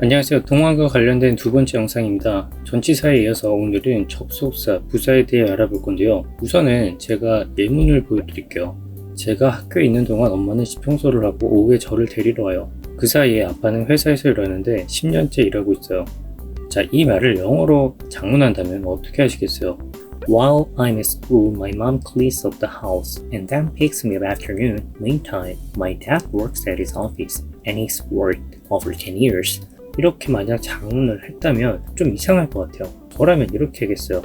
안녕하세요. 동화과 관련된 두 번째 영상입니다. 전치사에 이어서 오늘은 접속사, 부사에 대해 알아볼 건데요. 우선은 제가 예문을 보여드릴게요. 제가 학교에 있는 동안 엄마는 집 청소를 하고 오후에 저를 데리러 와요. 그 사이에 아빠는 회사에서 일하는데 10년째 일하고 있어요. 자, 이 말을 영어로 장문한다면 어떻게 하시겠어요? While I'm at school, my mom cleans up the house and then picks me up afternoon. Meantime, my dad works at his office and he's worked over 10 years. 이렇게 만약 장문을 했다면 좀 이상할 것 같아요. 저라면 이렇게 하겠어요.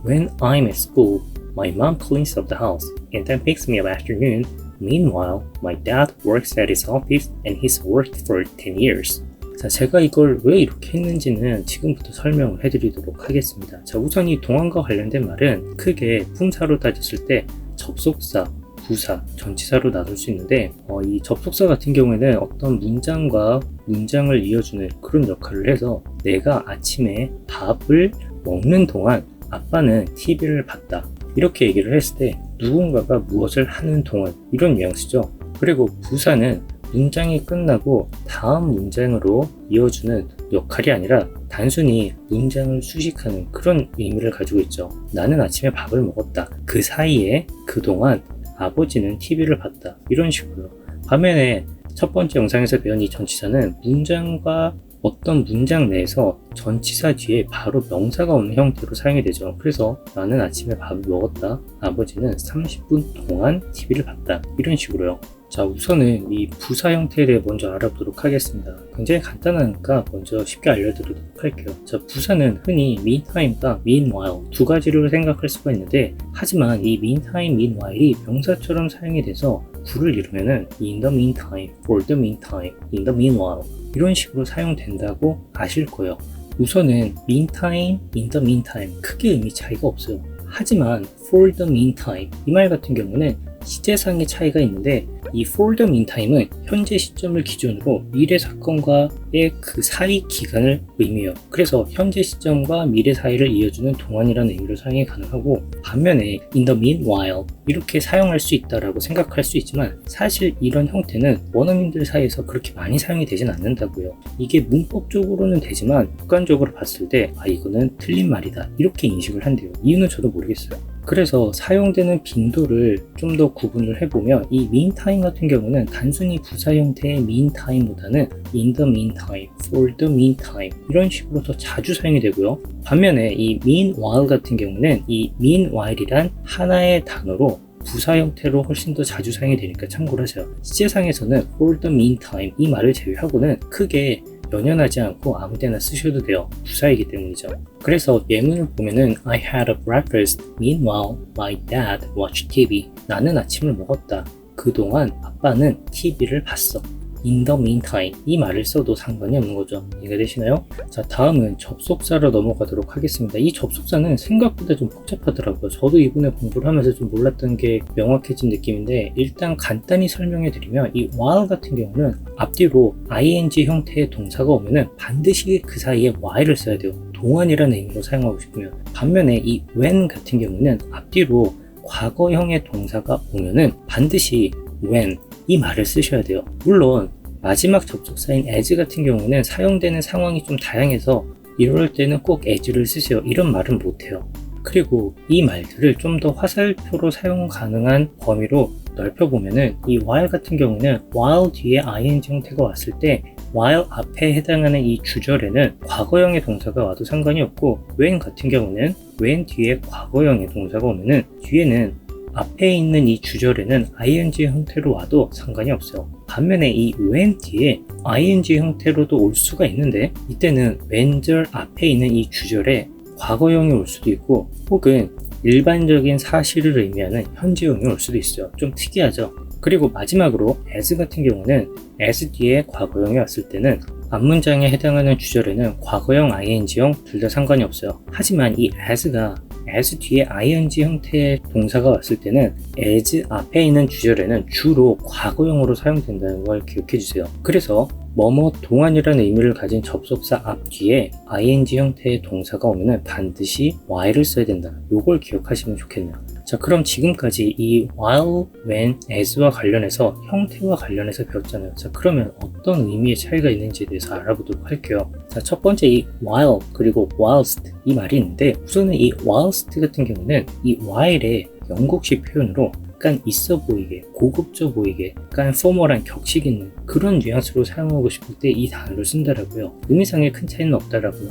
When I'm at school, my mom cleans up the house and then picks me up afternoon. Meanwhile, my dad works at his office and he's worked for 10 years. 자, 제가 이걸 왜 이렇게 했는지는 지금부터 설명을 해드리도록 하겠습니다. 자, 우선 이 동안과 관련된 말은 크게 품사로 따졌을 때 접속사, 부사, 전치사로 나눌 수 있는데 이 접속사 같은 경우에는 어떤 문장과 문장을 이어주는 그런 역할을 해서 내가 아침에 밥을 먹는 동안 아빠는 TV를 봤다. 이렇게 얘기를 했을 때 누군가가 무엇을 하는 동안 이런 뉘앙스죠. 그리고 부사는 문장이 끝나고 다음 문장으로 이어주는 역할이 아니라 단순히 문장을 수식하는 그런 의미를 가지고 있죠. 나는 아침에 밥을 먹었다. 그 사이에 그동안 아버지는 TV를 봤다. 이런 식으로. 반면에 첫 번째 영상에서 배운 이 전치사는 문장과 어떤 문장 내에서 전치사 뒤에 바로 명사가 오는 형태로 사용이 되죠. 그래서 나는 아침에 밥을 먹었다. 아버지는 30분 동안 TV를 봤다. 이런 식으로요. 자, 우선은 이 부사 형태에 대해 먼저 알아보도록 하겠습니다. 굉장히 간단하니까 먼저 쉽게 알려드리도록 할게요. 자, 부사는 흔히 meantime과 meanwhile 두 가지로 생각할 수가 있는데, 하지만 이 meantime, meanwhile이 명사처럼 사용이 돼서 구를 이루면은 in the meantime, for the meantime, in the meanwhile 이런 식으로 사용된다고 아실 거예요. 우선은 meantime, in the meantime 크게 의미 차이가 없어요. 하지만 for the meantime 이 말 같은 경우는 시제상의 차이가 있는데, 이 for the meantime은 현재 시점을 기준으로 미래 사건과의 그 사이 기간을 의미해요. 그래서 현재 시점과 미래 사이를 이어주는 동안이라는 의미로 사용이 가능하고, 반면에 in the meanwhile 이렇게 사용할 수 있다라고 생각할 수 있지만 사실 이런 형태는 원어민들 사이에서 그렇게 많이 사용이 되진 않는다고요. 이게 문법적으로는 되지만 객관적으로 봤을 때 이거는 틀린 말이다 이렇게 인식을 한대요. 이유는 저도 모르겠어요. 그래서 사용되는 빈도를 좀 더 구분을 해보면 이 meantime 같은 경우는 단순히 부사 형태의 meantime보다는 in the meantime, for the meantime 이런 식으로 더 자주 사용이 되고요. 반면에 이 meanwhile 같은 경우는 이 meanwhile이란 하나의 단어로 부사 형태로 훨씬 더 자주 사용이 되니까 참고를 하세요. 시제상에서는 for the meantime 이 말을 제외하고는 크게 연연하지 않고 아무데나 쓰셔도 돼요. 부사이기 때문이죠. 그래서 예문을 보면은 I had a breakfast. Meanwhile, my dad watched TV. 나는 아침을 먹었다. 그동안 아빠는 TV를 봤어. In the meantime 이 말을 써도 상관이 없는 거죠. 이해가 되시나요? 자, 다음은 접속사로 넘어가도록 하겠습니다. 이 접속사는 생각보다 좀 복잡하더라고요. 저도 이번에 공부를 하면서 좀 몰랐던 게 명확해진 느낌인데, 일단 간단히 설명해 드리면 이 while 같은 경우는 앞뒤로 ing 형태의 동사가 오면은 반드시 그 사이에 while을 써야 돼요. 동안이라는 의미로 사용하고 싶으면. 반면에 이 when 같은 경우는 앞뒤로 과거형의 동사가 오면은 반드시 when 이 말을 쓰셔야 돼요. 물론 마지막 접속사인 as 같은 경우는 사용되는 상황이 좀 다양해서 이럴 때는 꼭 as를 쓰세요 이런 말은 못해요. 그리고 이 말들을 좀 더 화살표로 사용 가능한 범위로 넓혀보면은 이 while 같은 경우는 while 뒤에 ing 형태가 왔을 때 while 앞에 해당하는 이 주절에는 과거형의 동사가 와도 상관이 없고, when 같은 경우는 when 뒤에 과거형의 동사가 오면은 뒤에는 앞에 있는 이 주절에는 ing 형태로 와도 상관이 없어요. 반면에 이 when 뒤에 ing 형태로도 올 수가 있는데, 이때는 when절 앞에 있는 이 주절에 과거형이 올 수도 있고, 혹은 일반적인 사실을 의미하는 현재형이 올 수도 있어요. 좀 특이하죠? 그리고 마지막으로 as 같은 경우는 as 뒤에 과거형이 왔을 때는 앞문장에 해당하는 주절에는 과거형, ing형 둘 다 상관이 없어요. 하지만 이 as가 as 뒤에 ing 형태의 동사가 왔을 때는 as 앞에 있는 주절에는 주로 과거형으로 사용된다는 걸 기억해 주세요. 그래서 뭐뭐 동안이라는 의미를 가진 접속사 앞 뒤에 ing 형태의 동사가 오면은 반드시 while을 써야 된다. 요걸 기억하시면 좋겠네요. 자, 그럼 지금까지 이 while, when, as와 관련해서 형태와 관련해서 배웠잖아요. 자, 그러면 어떤 의미의 차이가 있는지에 대해서 알아보도록 할게요. 자, 첫 번째 이 while 그리고 whilst 이 말이 있는데 우선은 이 whilst 같은 경우는 이 while의 영국식 표현으로 약간 있어 보이게, 고급져 보이게, 약간 포멀한 격식 있는 그런 뉘앙스로 사용하고 싶을 때 이 단어를 쓴다라고요. 의미상의 큰 차이는 없다라고요.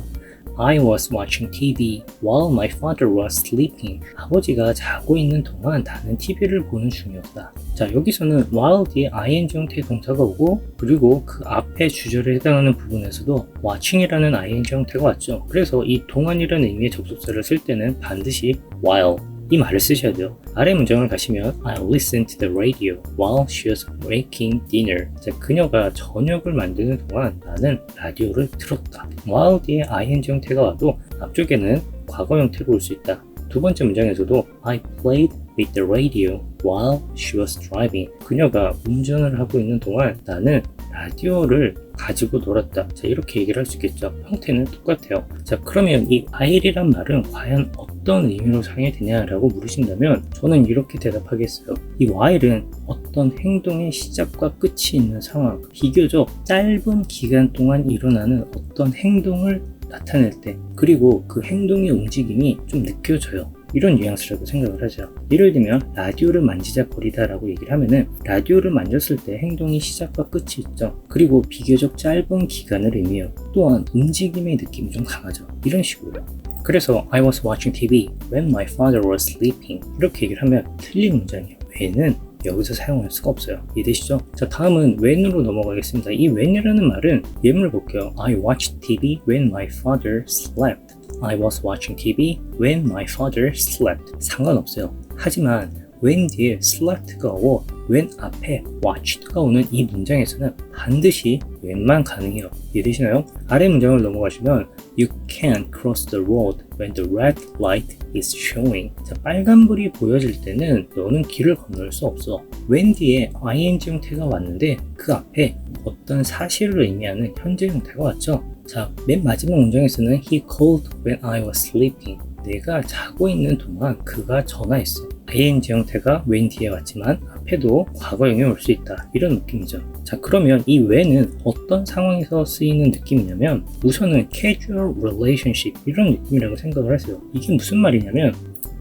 I was watching TV while my father was sleeping. 아버지가 자고 있는 동안 나는 TV를 보는 중이었다. 자, 여기서는 while 뒤에 ing 형태의 동사가 오고 그리고 그 앞에 주절에 해당하는 부분에서도 watching이라는 ing 형태가 왔죠. 그래서 이 동안이라는 의미의 접속사를 쓸 때는 반드시 while 이 말을 쓰셔야 돼요. 아래 문장을 가시면 I listened to the radio while she was making dinner. 자, 그녀가 저녁을 만드는 동안 나는 라디오를 들었다. while 뒤에 ing 형태가 와도 앞쪽에는 과거 형태로 올 수 있다. 두 번째 문장에서도 I played with the radio while she was driving. 그녀가 운전을 하고 있는 동안 나는 라디오를 가지고 놀았다. 자, 이렇게 얘기를 할 수 있겠죠. 형태는 똑같아요. 자, 그러면 이 while이란 말은 과연 어떤 의미로 사용이 되냐라고 물으신다면 저는 이렇게 대답하겠어요. 이 while은 어떤 행동의 시작과 끝이 있는 상황, 비교적 짧은 기간 동안 일어나는 어떤 행동을 나타낼 때, 그리고 그 행동의 움직임이 좀 느껴져요. 이런 뉘앙스라고 생각을 하죠. 예를 들면 라디오를 만지작거리다 라고 얘기를 하면은 라디오를 만졌을 때 행동이 시작과 끝이 있죠. 그리고 비교적 짧은 기간을 의미해요. 또한 움직임의 느낌이 좀 강하죠. 이런 식으로. 그래서 I was watching TV when my father was sleeping 이렇게 얘기를 하면 틀린 문장이에요. when은 여기서 사용할 수가 없어요. 이해되시죠? 자, 다음은 when으로 넘어가겠습니다. 이 when이라는 말은 예문을 볼게요. I watched TV when my father slept. I was watching TV when my father slept. 상관없어요. 하지만 when 뒤에 slept가 오고 when 앞에 watched가 오는 이 문장에서는 반드시 when만 가능해요. 이해되시나요? 아래 문장을 넘어가시면 You can't cross the road when the red light is showing. 자, 빨간불이 보여질 때는 너는 길을 건널 수 없어. when 뒤에 ing 형태가 왔는데 그 앞에 어떤 사실을 의미하는 현재 형태가 왔죠. 자, 맨 마지막 문장에서는 He called when I was sleeping. 내가 자고 있는 동안 그가 전화했어. ing 형태가 when 뒤에 왔지만 앞에도 과거형이 올 수 있다. 이런 느낌이죠. 자, 그러면 이 when은 어떤 상황에서 쓰이는 느낌이냐면 우선은 casual relationship 이런 느낌이라고 생각을 하세요. 이게 무슨 말이냐면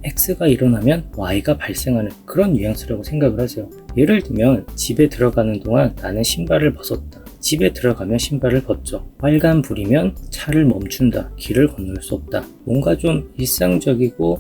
X가 일어나면 Y가 발생하는 그런 뉘앙스라고 생각을 하세요. 예를 들면 집에 들어가는 동안 나는 신발을 벗었다. 집에 들어가면 신발을 벗죠. 빨간 불이면 차를 멈춘다. 길을 건널 수 없다. 뭔가 좀 일상적이고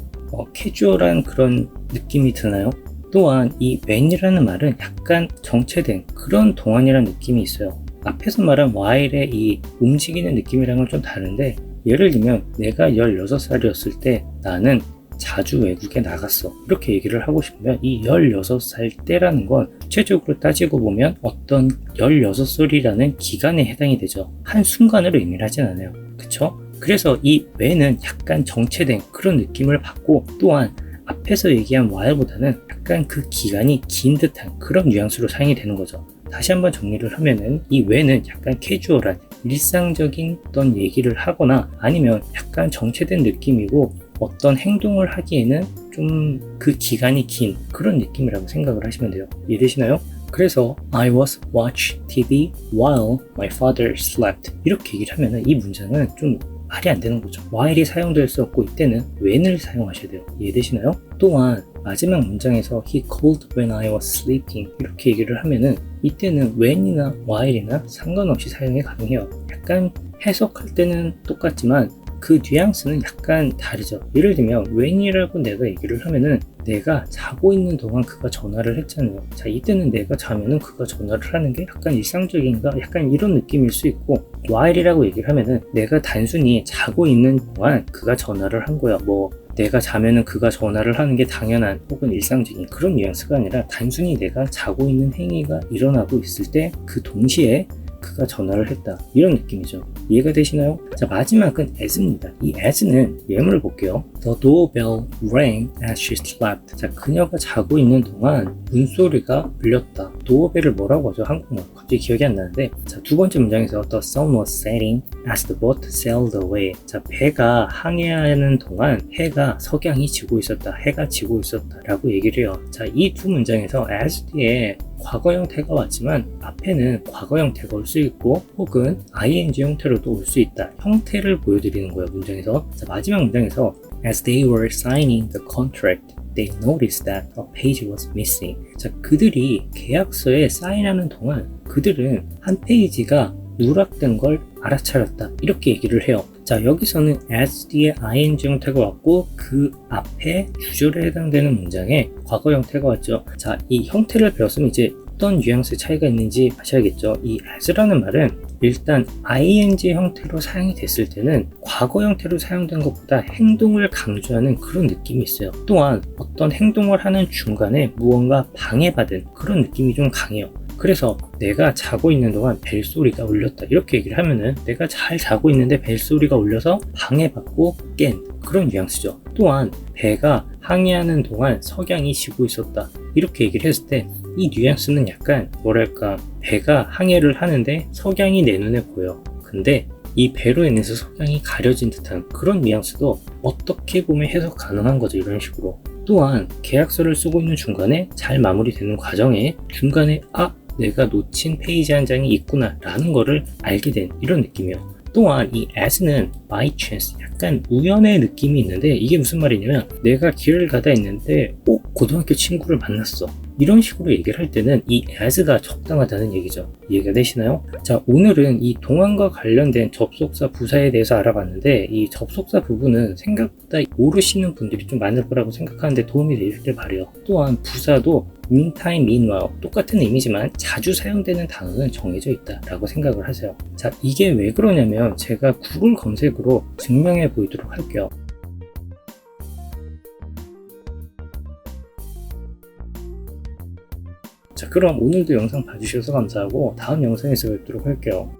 캐주얼한 그런 느낌이 드나요? 또한 이 when이라는 말은 약간 정체된 그런 동안이라는 느낌이 있어요. 앞에서 말한 while의 이 움직이는 느낌이랑은 좀 다른데 예를 들면 내가 16살이었을 때 나는 자주 외국에 나갔어. 이렇게 얘기를 하고 싶으면 이 16살 때라는 건 구체적으로 따지고 보면 어떤 16살이라는 기간에 해당이 되죠. 한순간을 의미를 하진 않아요. 그쵸? 그래서 이 when은 약간 정체된 그런 느낌을 받고 또한 앞에서 얘기한 while보다는 약간 그 기간이 긴 듯한 그런 뉘앙스로 사용이 되는 거죠. 다시 한번 정리를 하면은 이 when은 약간 캐주얼한 일상적인 어떤 얘기를 하거나 아니면 약간 정체된 느낌이고 어떤 행동을 하기에는 좀 그 기간이 긴 그런 느낌이라고 생각을 하시면 돼요. 이해되시나요? 그래서 I was watch TV while my father slept 이렇게 얘기를 하면은 이 문장은 좀 말이 안 되는 거죠. while이 사용될 수 없고 이때는 when을 사용하셔야 돼요. 이해되시나요? 또한 마지막 문장에서 He called when I was sleeping 이렇게 얘기를 하면은 이때는 when이나 while이나 상관없이 사용이 가능해요. 약간 해석할 때는 똑같지만 그 뉘앙스는 약간 다르죠. 예를 들면 when이라고 내가 얘기를 하면은 내가 자고 있는 동안 그가 전화를 했잖아요. 자, 이때는 내가 자면은 그가 전화를 하는 게 약간 일상적인가? 약간 이런 느낌일 수 있고 while이라고 얘기를 하면은 내가 단순히 자고 있는 동안 그가 전화를 한 거야. 뭐 내가 자면은 그가 전화를 하는 게 당연한 혹은 일상적인 그런 뉘앙스가 아니라 단순히 내가 자고 있는 행위가 일어나고 있을 때 그 동시에 그가 전화를 했다. 이런 느낌이죠. 이해가 되시나요? 자, 마지막은 as입니다. 이 as는 예문을 볼게요. The doorbell rang as she slept. 자, 그녀가 자고 있는 동안 문소리가 울렸다. 도어벨을 뭐라고 하죠? 한국말. 갑자기 기억이 안 나는데 자, 두 번째 문장에서 The sun was setting as the boat sailed away. 자, 배가 항해하는 동안 해가 석양이 지고 있었다. 해가 지고 있었다. 라고 얘기를 해요. 자, 이 두 문장에서 as 뒤에 과거 형태가 왔지만 앞에는 과거 형태가 올 수 있고 혹은 ing 형태로도 올 수 있다. 형태를 보여드리는 거예요, 문장에서. 자, 마지막 문장에서 As they were signing the contract, they noticed that a page was missing. 자, 그들이 계약서에 사인하는 동안 그들은 한 페이지가 누락된 걸 알아차렸다. 이렇게 얘기를 해요. 자, 여기서는 as 뒤에 ing 형태가 왔고 그 앞에 주절에 해당되는 문장에 과거 형태가 왔죠. 자, 이 형태를 배웠으면 이제 어떤 뉘앙스 차이가 있는지 아셔야겠죠. 이 as라는 말은 일단 ing 형태로 사용이 됐을 때는 과거 형태로 사용된 것보다 행동을 강조하는 그런 느낌이 있어요. 또한 어떤 행동을 하는 중간에 무언가 방해받은 그런 느낌이 좀 강해요. 그래서 내가 자고 있는 동안 벨소리가 울렸다 이렇게 얘기를 하면은 내가 잘 자고 있는데 벨소리가 울려서 방해받고 깬 그런 뉘앙스죠. 또한 배가 항해하는 동안 석양이 지고 있었다 이렇게 얘기를 했을 때 이 뉘앙스는 약간 뭐랄까, 배가 항해를 하는데 석양이 내 눈에 보여. 근데 이 배로 인해서 석양이 가려진 듯한 그런 뉘앙스도 어떻게 보면 해석 가능한 거죠, 이런 식으로. 또한 계약서를 쓰고 있는 중간에 잘 마무리되는 과정에 중간에 내가 놓친 페이지 한 장이 있구나 라는 거를 알게 된 이런 느낌이에요. 또한 이 as는 by chance, 약간 우연의 느낌이 있는데 이게 무슨 말이냐면 내가 길을 가다 있는데 고등학교 친구를 만났어 이런 식으로 얘기를 할 때는 이 as가 적당하다는 얘기죠. 이해가 되시나요? 자, 오늘은 이 동안과 관련된 접속사 부사에 대해서 알아봤는데 이 접속사 부분은 생각보다 모르시는 분들이 좀 많을 거라고 생각하는데 도움이 되시길 바라요. 또한 부사도 meantime, meanwhile 똑같은 의미지만 자주 사용되는 단어는 정해져 있다 라고 생각을 하세요. 자, 이게 왜 그러냐면 제가 구글 검색으로 증명해 보이도록 할게요. 자, 그럼 오늘도 영상 봐주셔서 감사하고 다음 영상에서 뵙도록 할게요.